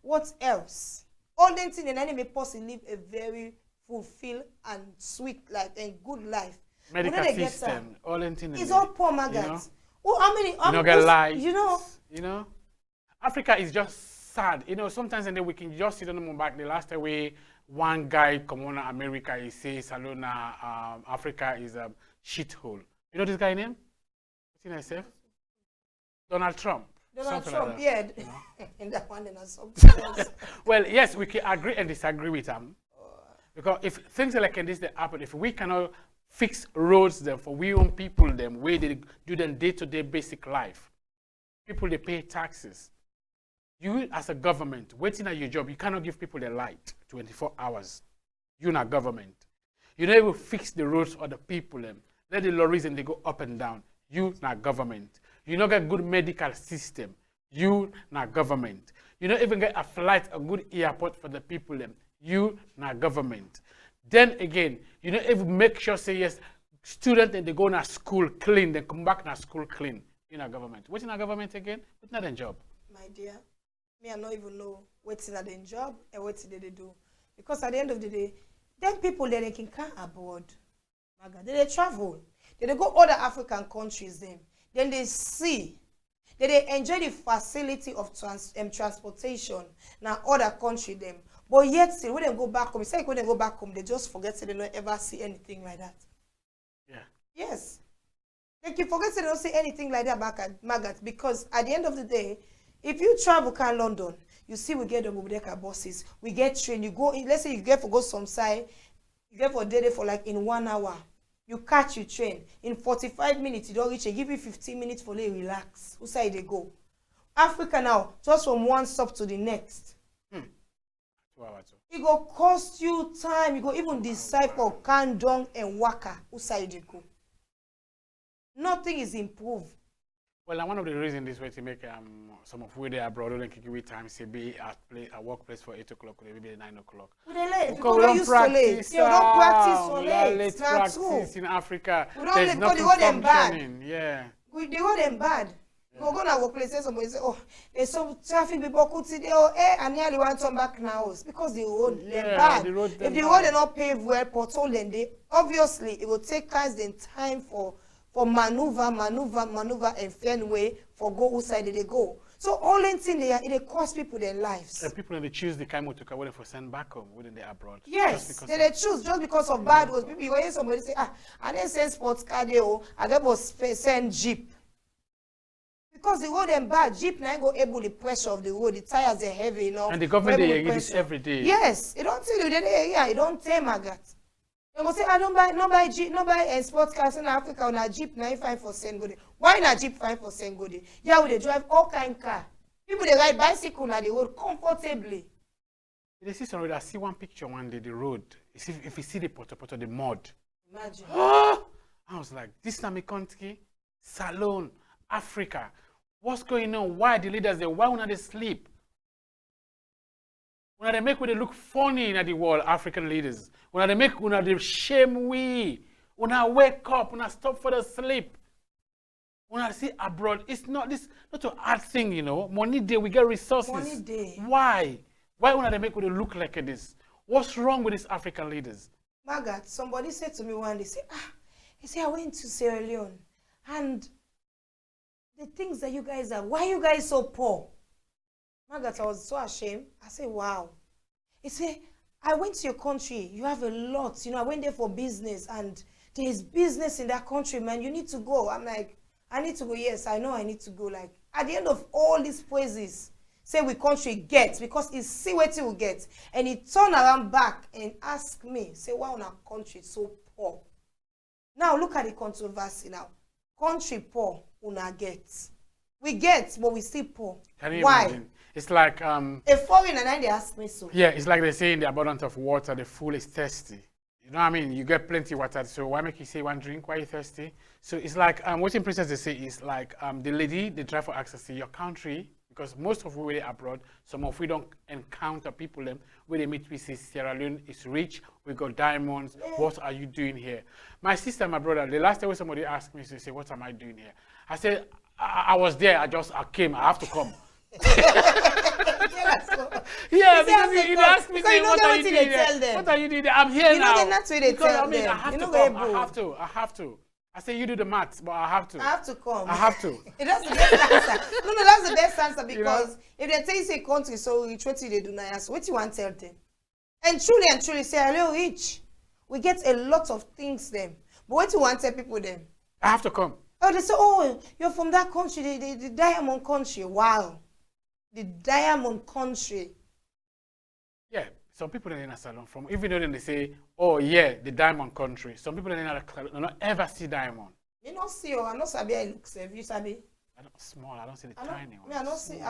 What else? All them things and enemy person live a very fulfilled and sweet life and good life. Medical When they get system, all them things. it's all poor, Maggat. You know? Oh, how many? You know, get lights. You know. Africa is just sad. You know, sometimes and then we can just sit on the back. The last way one guy come on America, he says, Salona, Africa is a shithole. You know this guy name? What's his name? Donald Trump. Donald Something Trump, like yeah. that, you know? And that one and something else. Well, yes, we can agree and disagree with him. Because if things like this they happen, if we cannot fix roads them for we own people them, where they do them day-to-day basic life, people they pay taxes. You as a government, waiting at your job, you cannot give people the light 24 hours. You're not government. You don't even fix the roads or the people them. Let the lorries and they go up and down. You not government. You don't get good medical system. You not government. You don't even get a flight, a good airport for the people them. You not government. Then again, you don't even make sure say yes, students and they go to school clean, they come back to school clean. You're not government. What's in a government again? It's not a job. My dear, me I don't even know what's in their job and what they do. Because at the end of the day, them people they can come abroad. They travel. They go other African countries then. Then they see. They enjoy the facility of transportation now other country them. But yet still when they go back home, it's like when they go back home, they just forget they don't ever see anything like that. Yeah. Yes. They can forget they don't see anything like that back at Maggat because at the end of the day, if you travel to London, you see we get double-decker buses, we get train, you go in, let's say you get for go some side, you get for a day for like in 1 hour. You catch your train. In 45 minutes, you don't reach, they give you 15 minutes for you relax. Who side they go? Africa now, just from one stop to the next. 2 hours. It go cost you time. You go even decide for Kandong and Waka. Who side they go? Nothing is improved. Well, one of the reasons this way to make some of where they are abroad and kick time say be at workplace for 8 o'clock, maybe 9 o'clock. We dey late. Because we don't don't use so late. practice. You don't practice so We are late. late Na practice true. in Africa. We don't There's late because nothing they hold them bad. functioning. Yeah. They hold them bad. You go to workplace, somebody say, oh, there's some traffic people could see there, oh, I nearly want to come back now. It's because the road them bad. the road them If the bad. road they not paved well, pothole then they obviously it will take guys then time for maneuver and find way for go outside they go. So all in thing they are it cost people their lives. And people they choose the kind of to waiting for send back home within the abroad. Yes, Just they choose just because of bad roads. People, you hear somebody say, I didn't send sports car there, I get was send jeep. Because the road them bad, jeep now go able the pressure of the road, the tires are heavy enough. And the government able they the give this pressure. every day. Yes, it don't tell you that it don't tell Maggat. They go say, I don't buy jeep, no buy a sports car in Africa on a jeep 95 for Sengode. Why not jeep 5 for Sengode? Yeah, we they drive all kind of car. People they ride bicycle on the road comfortably. They see somebody I see one picture one day, the road. If you see the poto, the mud. Imagine. I was like, this is my country, Salon, Africa. What's going on? Why the leaders there? Why not they sleep? When they make when they look funny in the world, African leaders. When they make when they shame we. When I wake up, when I stop for the sleep. When I see abroad, it's not this not a hard thing, you know. Money day, we get resources. Money day. Why? Why when they make when they look like this? What's wrong with these African leaders? Maggat, somebody said to me one day, he said, I went to Sierra Leone and the things that you guys are, why you guys so poor? Maggat, I was so ashamed. I said, wow. He said, I went to your country. You have a lot. You know, I went there for business and there's business in that country, man. You need to go. I'm like, I need to go. Yes, I know I need to go. Like, at the end of all these praises, say we country gets, because he see what he will get. And he turn around back and ask me, say, why on our country so poor? Now, look at the controversy now. Country poor, una get. We get, but we still poor. Can you Why? imagine? It's like A foreigner, and they ask me so. yeah, it's like they say in the abundance of water, the fool is thirsty. You know what I mean? You get plenty of water, so why make you say one drink? Why are you thirsty? So it's like what in Princess they say is like the lady they try for access to your country, because most of we abroad, some of we don't encounter people them where they meet. We say Sierra Leone is rich, we got diamonds. What are you doing here? My sister and my brother, the last time somebody asked me, they say, what am I doing here? I said, I was there, I came, I have to come. Yeah, because you ask me, say, what are you doing there? What are you doing there? I'm here now. That's what they because tell I mean, them. I have You to know come. where I have to. I say, you do the maths, but I have to. I have to come. I have to. That's the best answer. No, that's the best answer because if they tell you say country so rich, what they do now? So what you want to tell them? And truly say, hello, rich. We get a lot of things them. But what you want to tell people them? I have to come. Oh, they say, oh, you're from that country, the diamond country. Wow. The diamond country. Yeah, some people in a salon from, even though they say, oh yeah, the diamond country. Some people in a salon do not ever see diamond. You don't see, oh, I don't sabi how it looks. You sabi? I don't small. I don't see the tiny ones. I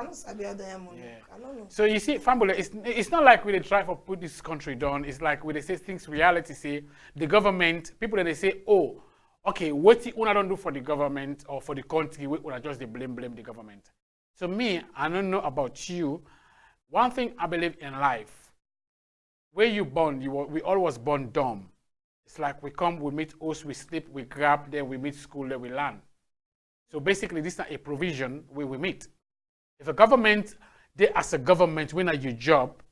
don't sabi how diamond look. I don't know. So you see, Fambula, it's not like we they try to put this country down. It's like we they say things reality say the government people that they say, oh, okay, what you una don't do for the government or for the country, we una just they blame the government. So me, I don't know about you. One thing I believe in life, where you born, we all was born dumb. It's like we come, we meet us, we sleep, we grab, then we meet school, then we learn. So basically, this is not a provision where we meet. If a government, they as a government, when at your job,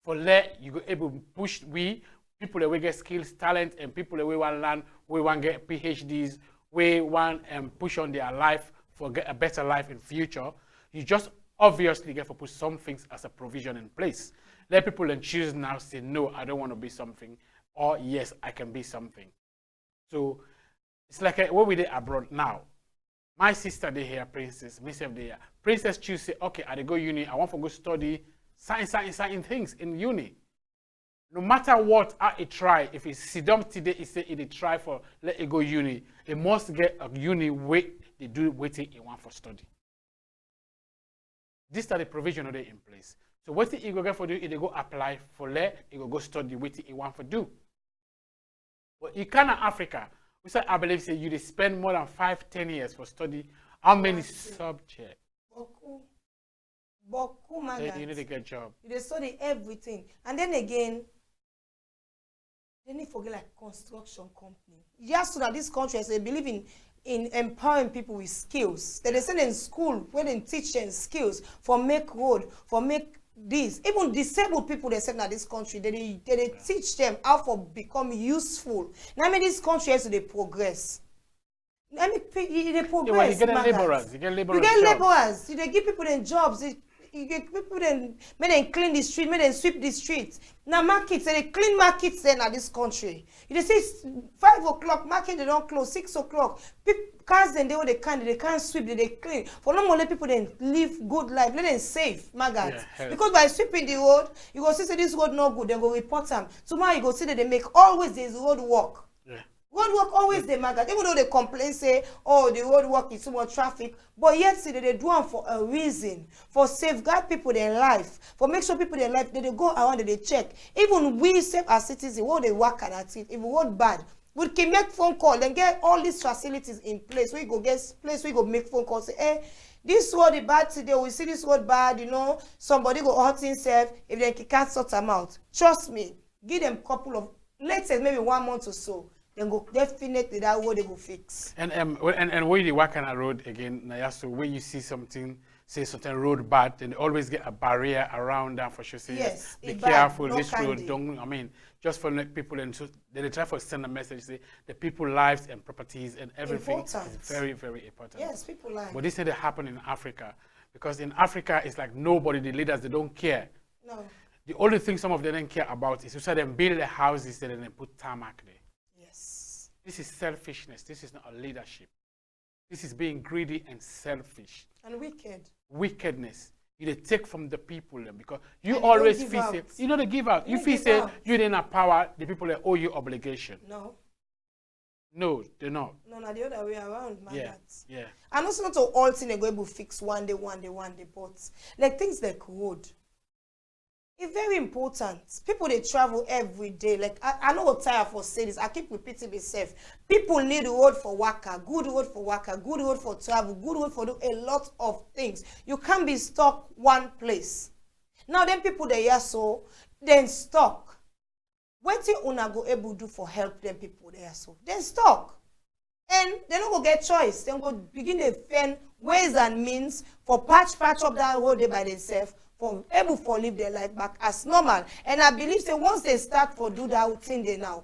for let you go able to push people that we get skills, talent, and people that we want to learn, we want to get PhDs, we want push on their life for get a better life in future. You just obviously get to put some things as a provision in place. Let people then choose now, say, no, I don't want to be something, or yes, I can be something. So it's like what we did abroad now. My sister they here, Princess, myself they here. Princess choose say, okay, I go uni, I want to go study science things in uni. No matter what I try, if it's sit down today, it say it try for let it go uni, it must get a uni wait, they do waiting in one for study. This are the provision already in place. So what you go get for do, it go apply for let, it go study waiting in one for do. But in Ghana, Africa, we say I believe say you spend more than 5-10 years for study. How many subjects? Boku, Maggat. You need to get a job. They study everything. And then again, they need to forget like construction company. Just so that this country, as they believe in empowering people with skills. They send in school where they teach them skills for make road, for make this. Even disabled people they send in this country, they teach them how to become useful. Now I mean this country has to progress. I mean they progress. You get laborers. You get laborers. You give people them jobs. You get people then make them clean the street, make them sweep the streets. Now markets, they clean markets then at this country. You say 5 o'clock, market they don't close, 6 o'clock. Cars then they can't sweep, they clean. For no more let people then live good life, let them safe, Maggat. Yeah, because by sweeping the road, you go see this road not good, then go report them. Tomorrow you go see that they make always this road work. Yeah. Road work always they Maggat. Even though they complain, say, oh, the road work is too much traffic, but yet see that they do it for a reason, for safeguard people their life, for make sure people their life, they go around and they check. Even we save as citizens, what they work at it, if we work bad, we can make phone call and get all these facilities in place. We go get place, we go make phone calls, say, hey, this road is bad today, we see this road bad, you know, somebody go hurt himself, if they can't sort them out. Trust me, give them a couple of, let's say maybe 1 month or so. Then go definitely that road they go fix. And where you work on a road again, Nayasu, where you see something, say something road bad, then they always get a barrier around that for sure. Say, yes, be careful, this road don't, I mean, just for people, and so they try to send a message, say the people lives and properties and everything is very, very important. Yes, people lives. But this didn't happen in Africa, because in Africa, it's like nobody, the leaders, they don't care. No. The only thing some of them don't care about is to say them build the houses and then put tarmac there. This is selfishness. This is not a leadership. This is being greedy and selfish. And wicked. Wickedness. You take from the people because you always feel say, you know they give out. You feel say you didn't have power, the people that owe you obligation. No. No, they're not. No, no, the other way around, man. Yeah, yeah. And also not all things they go able to fix one day, but like things like road. It's very important. People they travel every day. Like I know what tire for say this. I keep repeating myself. People need road for waka, good road for waka, good road for travel, good road for do a lot of things. You can't be stuck one place. Now then people they are so then stuck. What you una go able do for help them people there so then stuck. And they don't go get choice. They go begin to find ways and means for patch up that road day by themselves. For able to live their life back as normal. And I believe that once they start for do that thing they now,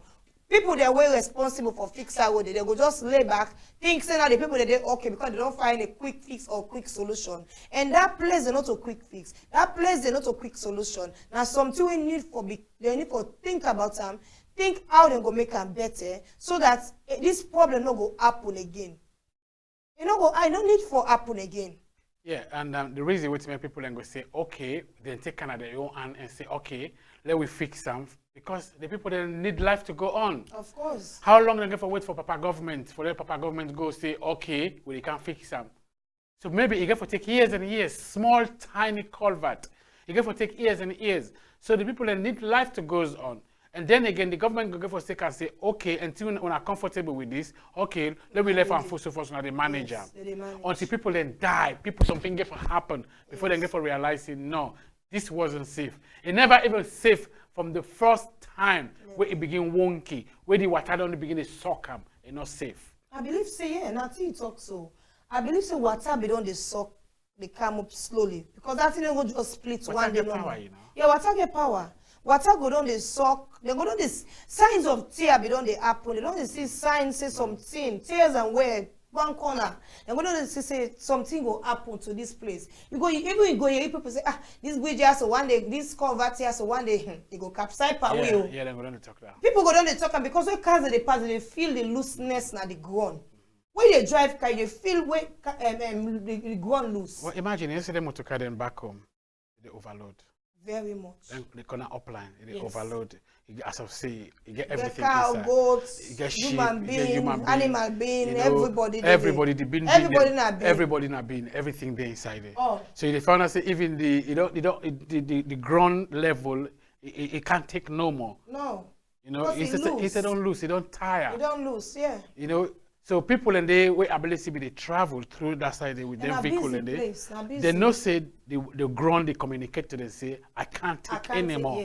people they were responsible for fix that road, they go just lay back, think say now the people they okay because they don't find a quick fix or quick solution. And that place is not a quick fix. That place is not a quick solution. Now something we need for they need for think about them, think how they go make them better so that this problem no go happen again. You know, I don't need for happen again. Yeah, and the reason why people then go say, okay, then take kind of their own hand and say, okay, let we fix them, because the people then need life to go on. Of course. How long they go for wait for Papa government, for the Papa government go say, okay, well, they can't fix them. So maybe it get for take years and years, small, tiny culvert. It get for take years and years. So the people then need life to go on. And then again, the government go for take and say, okay, until we are comfortable with this, okay, let me left and force now the manager. Yes, until people then die, something get for happen before they get for realizing, no, this wasn't safe. It never even safe from the first time where it begin wonky, where the water don't begin to suck them, it's not safe. I believe say yeah, and I think talk so. I believe say water be don't they suck, they come up slowly because that thing go just split water one day. Power, you know? Yeah, water get power. Water go down they suck. They go down this signs of tear be down they happen. They don't see signs say something tears and where one corner. They go down they say something will happen to this place. You go even you go here people say this bridge here so one day this culvert here so one day they go capsize per wheel. Yeah, they go down to talk that. People go down they talk because when cars they pass they feel the looseness na the ground. When they drive car you feel where the ground loose. Well, imagine you see them motor car then back home, they overload. Very much. Then the corner upline, they overload. You get, as I say, you get The everything cow, inside. goats, You get human sheep, being, you get human being, animal being, you know, everybody. Everybody, the bin, everybody not being. everybody not being, everything there inside there. Oh. So they found out say even the ground level, it can't take no more. No. You know, it don't lose, it don't tire. You don't lose, yeah. You know, so people and they where ability be they travel through that side with their vehicle and they know say the ground they communicate to them say I can't take anymore.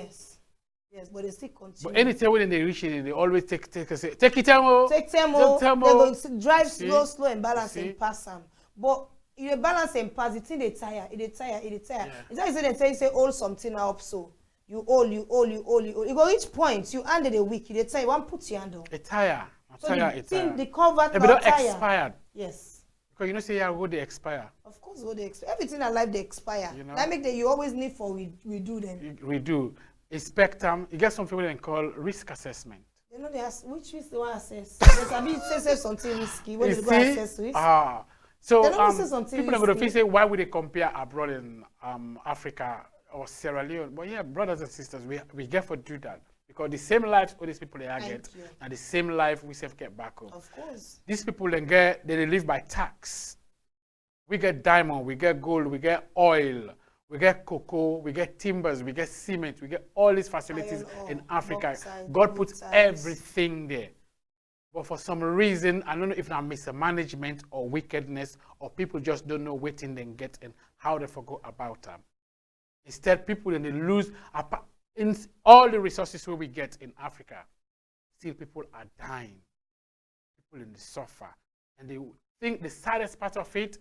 Yes, but they still continue. But anytime when they reach it, they always take say take it time. Take time. They go drive slow and balance and pass them. But you balance and pass, the thing they tire. It's like you say they say hold something up so. You hold. You go each point, you under the week, they tell you one put your hand on. A tire. So the culvert not expired. Yes. Because you know say go they expire. Of course go they expire. Everything in life they expire. You know? That make you always need for we do them. We do. Inspect them. You get something we call risk assessment. You know they ask which risk they want to assess. There's a bit say something risky. What do you go assess risk? So people are going to say why would they compare abroad in Africa or Sierra Leone? But yeah, brothers and sisters, we get for do that. Because the same life all these people they get and the same life we self get back home. Of course. These people they live by tax. We get diamond, we get gold, we get oil, we get cocoa, we get timbers, we get cement, we get all these facilities in Africa. God puts everything there. But for some reason, I don't know if it's mismanagement or wickedness or people just don't know what thing they get and how they forgot about them. Instead, people then they lose in all the resources we get in Africa, still people are dying. People in the suffer. And they think the saddest part of it,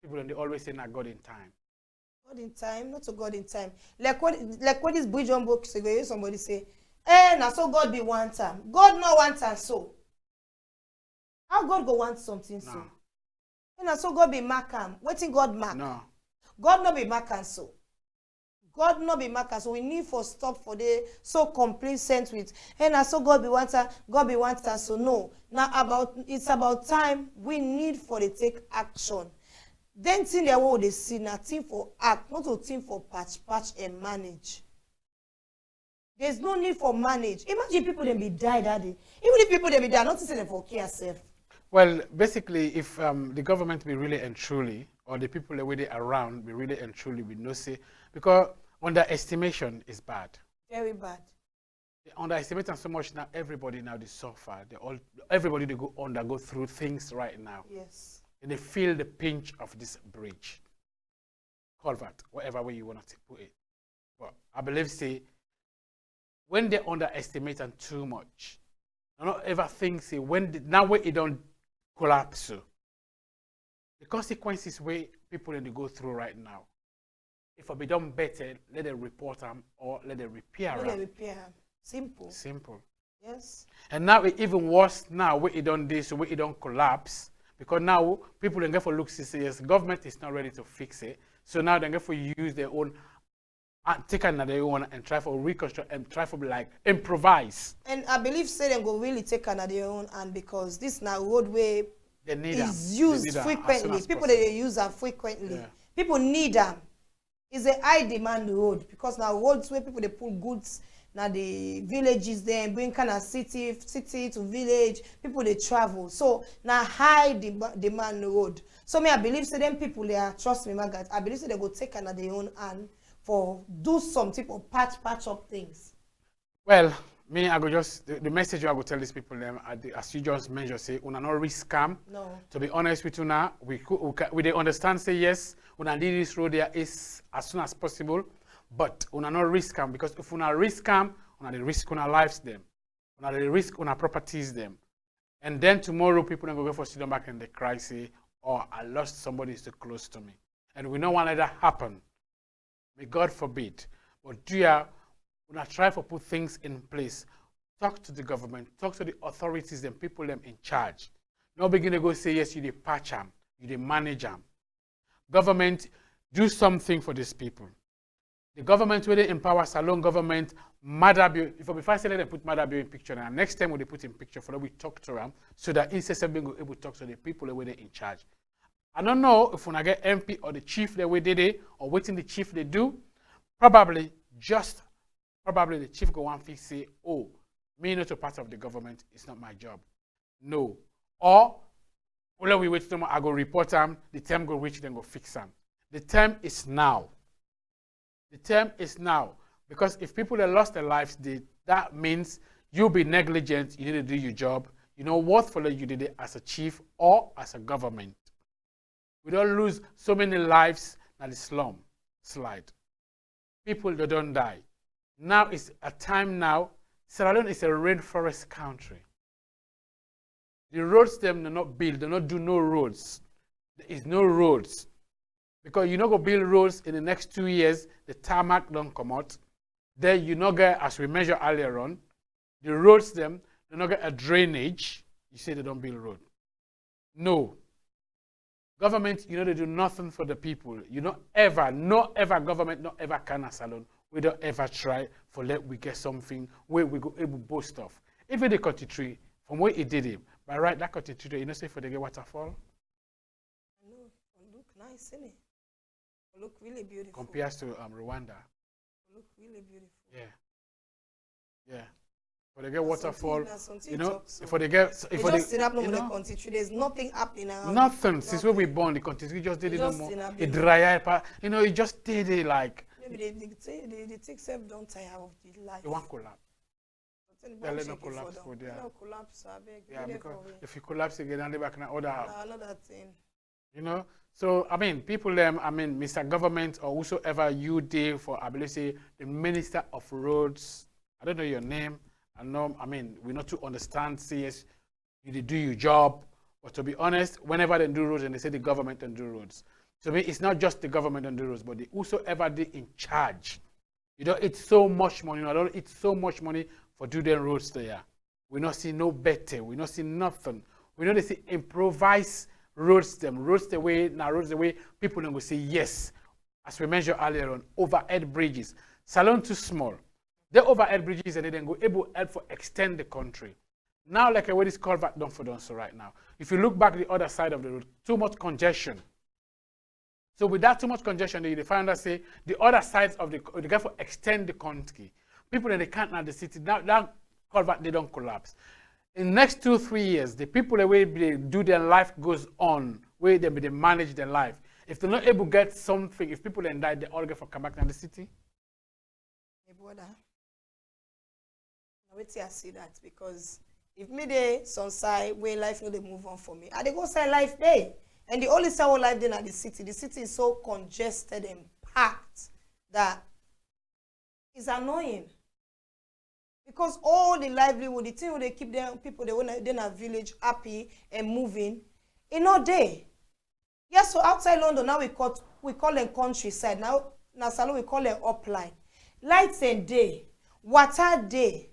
people and they always say not God in time. God in time, not to God in time. Like what this bridge on book ago, somebody say, now so God be one time. God no one time so. How God go want something so? Now so God be mark. Waiting God mark. No. God no be mark and so. God not be marker, so we need for stop for the so complacent with. And so God be want us. So no. Now it's about time we need for the take action. Then thing they will they see nothing for act, not a thing for patch and manage. There's no need for manage. Imagine people them be die that day. Even if people them be die, not them for care self. Well, basically, if the government be really and truly, or the people that were around be really and truly, we no say, because underestimation is bad. Very bad. They underestimate so much now. Everybody now they suffer. Everybody they go through things right now. Yes. And they feel the pinch of this bridge, culvert, whatever way you want to put it. But I believe say when they underestimate and too much, I don't ever think say now when it don't collapse, so the consequences where people need to go through right now. If it be done better, let them report them or let them repair them. Let them repair them. Simple. Simple. Yes. And now it even worse now where it don't this, where it don't collapse. Because now people don't get for look say yes, government is not ready to fix it. So now they get for use their own, take another one and try for reconstruct and try for like improvise. And I believe say them go really take another own, and because this now roadway is used frequently. People they use them frequently. Yeah. People need them. It's a high demand road because now roads where people they pull goods. Now the villages there, bring kind of city to village, people they travel. So now high demand road. So me I believe say them people there, trust me, Maggat, I believe say they go take another own and for do some type of patch up things. Well, me I go just the message I go tell these people them as you just mentioned say una no risk scam. No. To be honest with you now, we they understand say yes, una need this road there is as soon as possible. But una not risk them because if una risk them, una the risk una lives them, una the risk una properties them, and then tomorrow people don't go for sit down back in the crisis or I lost somebody so close to me, and we don't want that happen. May God forbid. But do ya una try to put things in place? Talk to the government, talk to the authorities, and people them in charge. Not begin to go say yes, you the patch them, you the manage them. Government, do something for these people. The government where they empower Salon government, Madabio, if I say let them put Madabio in picture now, next time when they put in picture for that we talk to them so that instead being able to talk to the people where they in charge. I don't know if when I get MP or the chief the way they do or waiting the chief they do, probably the chief go one fix say, oh, me not a part of the government, it's not my job. No. Or when we wait to them, I go report them, the time go reach them go fix them. The time is now. The term is now, because if people have lost their lives, that means you'll be negligent, you need to do your job. You know what for you did it as a chief or as a government. We don't lose so many lives in the slum slide. People that don't die. Now is a time now, Sierra Leone is a rainforest country. The roads them do not build, do not do no roads. There is no roads. Because you not go build roads in the next 2 years, the tarmac don't come out. Then you not get, as we measured earlier on, the roads them, they not get a drainage. You say they don't build road. No. Government, you know, they do nothing for the people. You not ever government, not ever can a salon. We don't ever try for let we get something where we go able to boast of. Even the country tree, from where it did it, by right, that country tree, you know, say for the get waterfall. I know, it look nice, isn't it? Look really beautiful. Compared to Rwanda. Look really beautiful. Yeah. Yeah. For they get waterfall, you know, for they get if they just happen with the country, there's nothing happening now. Nothing. Since when we born, the country just did it no more. It dry up, you know, it just did it like maybe they take self don't tire of the life. It won't collapse. Let no collapse for there. No collapse, I beg. Yeah, because if you collapse again, then they back in another another thing. You know? So, I mean, people, Mr. Government or whosoever you deal for, I believe, say, the Minister of Roads, I don't know your name, we not to understand, say, yes, you do your job, but to be honest, whenever they do roads and they say the government don't do roads, to me, it's not just the government don't do roads, but the whosoever they in charge. You know, it's so much money, it's so much money for doing roads there. We not see no better, we not see nothing. We know they see improvise roads the way people don't go say yes. As we mentioned earlier on, overhead bridges. Salon too small. The overhead bridges and they then go able to help for extend the country. Now, like where this culvert done for them so right now. If you look back the other side of the road, too much congestion. So with that too much congestion, they find that say the other sides of the go for extend the country. People that they can't now the city, that culvert, they don't collapse. In the next 2-3 years, the people, the way they do their life goes on, where they manage their life. If they're not able to get something, if people then die, they all get for come back to the city. My brother, I wait till I see that, because if me dey some side where life no dey move on for me, I dey go side life day. And the only side where life dey na the city is so congested and packed that it's annoying. Because all the livelihood, the thing where they keep them people they want in a village happy and moving, in no day. Yes, so outside London now we call them countryside. Now Salon we call them upline. Lights and day, water day.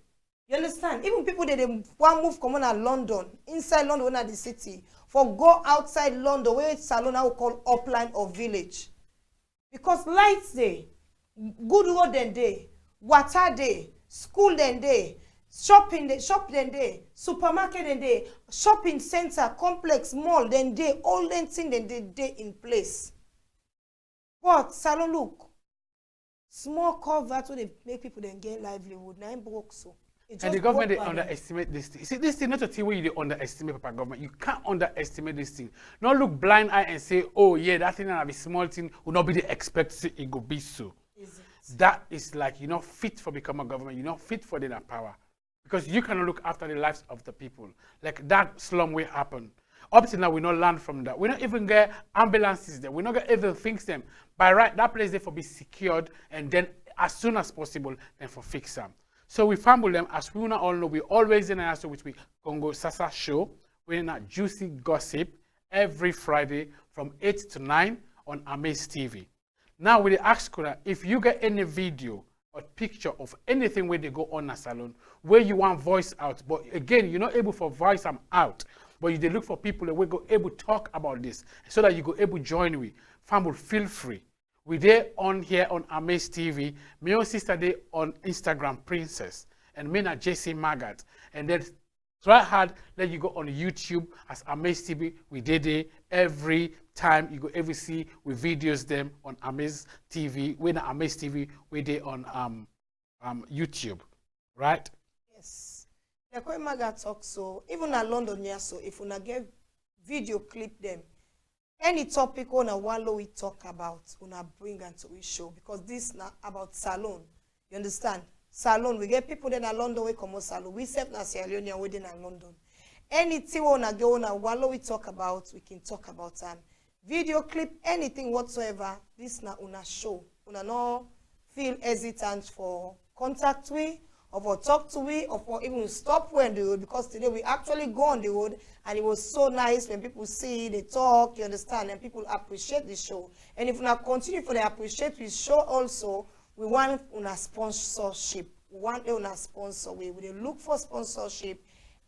You understand? Even people they want move come on at London, inside London when at the city, for go outside London where Salon now we call upline or village. Because lights day, good road then day, water day, school then day, shop then day, supermarket then day, shopping center, complex, mall then day, all them things then day in place. But Salon look, small culvert where they make people then get livelihood. Now broke so. And the government they underestimate this thing. See, this thing not a thing where you underestimate Papa government. You can't underestimate this thing. Not look blind eye and say, oh yeah, that thing and a small thing will not be the expected it go be so. That is like you're not fit for become a government, you're not fit for the power. Because you cannot look after the lives of the people. Like that slum will happen. Up to now, we not learn from that. We not even get ambulances there. We not get even fix them. By right, that place there for be secured, and then as soon as possible, then for fix them. So we fumble them, as we all know, we always in an which we Kongo-Sasa show. We're in a juicy gossip every Friday from 8 to 9 on AMAZE TV. Now with the ask if you get any video or picture of anything where they go on a salon, where you want voice out, but again, you're not able for voice them out, but you they look for people that will go able to talk about this so that you go able to join we. Family, feel free. We there on here on AMAZE TV. Me and sister there on Instagram Princess, and me na Jc Maggat. And then try hard, let you go on YouTube as AMAZE TV. We did it every time you go every see we videos them on AMAZE TV. We na AMAZE TV. We did on YouTube, right? Yes. Like when Maggat talk so, even at London here so, if we get video clip them, any topic on a one we talk about, una bring into we show, because this not about salon. You understand? Salon, we get people in London we come on salon. We set na Sierra Leone within London. Anything on a go on a one we talk about, we can talk about them. Video clip, anything whatsoever. This na una show. Una no feel hesitant for contact we, or for talk to we, or for even stop we on the road, because today we actually go on the road, and it was so nice when people see, they talk, you understand, and people appreciate the show. And if we not continue for the appreciate the show also, we want una sponsorship. We want una sponsor. We look for sponsorship.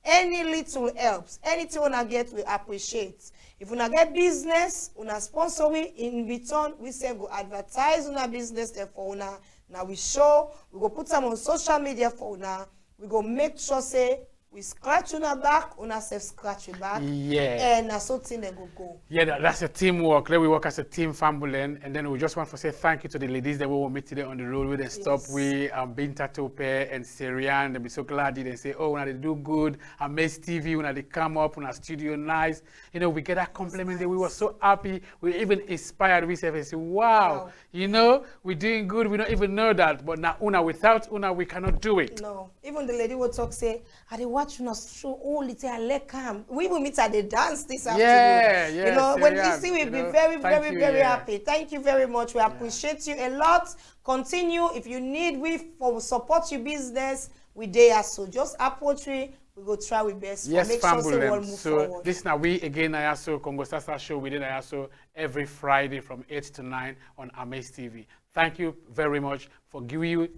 Any little helps, anything una get, we appreciate. If una get business, una sponsor we, in return, we say go advertise una business there for una. Now we show, we go put them on social media for una. We go make sure say we scratch una back, una self scratch your back. Yeah. And that's something they go. Yeah, that's a teamwork. Let we work as a team, family, and then we just want to say thank you to the ladies that we will meet today on the road. We then stop with Binta Tope and Serian. They'll be so glad they say, oh, when they do good, AMAZE TV, when they come up, when our studio nice. You know, we get that compliment that we were so happy. We even inspired. We say, wow, you know, we're doing good. We don't even know that. But now, without Una, we cannot do it. No, even the lady will talk, say, I did watch una show all the time. I let come. We will meet at the dance this afternoon. Yeah, you know, when we see, we'll be very, very yeah. happy. Thank you very much. We appreciate you a lot. Continue. If you need we for support your business, we there. So just approach we go try our best. Yes, make family. sure we'll move so forward. this now we again I also Kongo-Sasa show within I also every Friday from 8 to 9 on AMAZE TV. Thank you very much for giving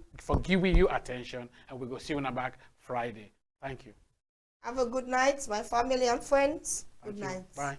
you attention, and we go see you back Friday. Thank you. Have a good night, my family and friends. Good Thank you. night. Bye.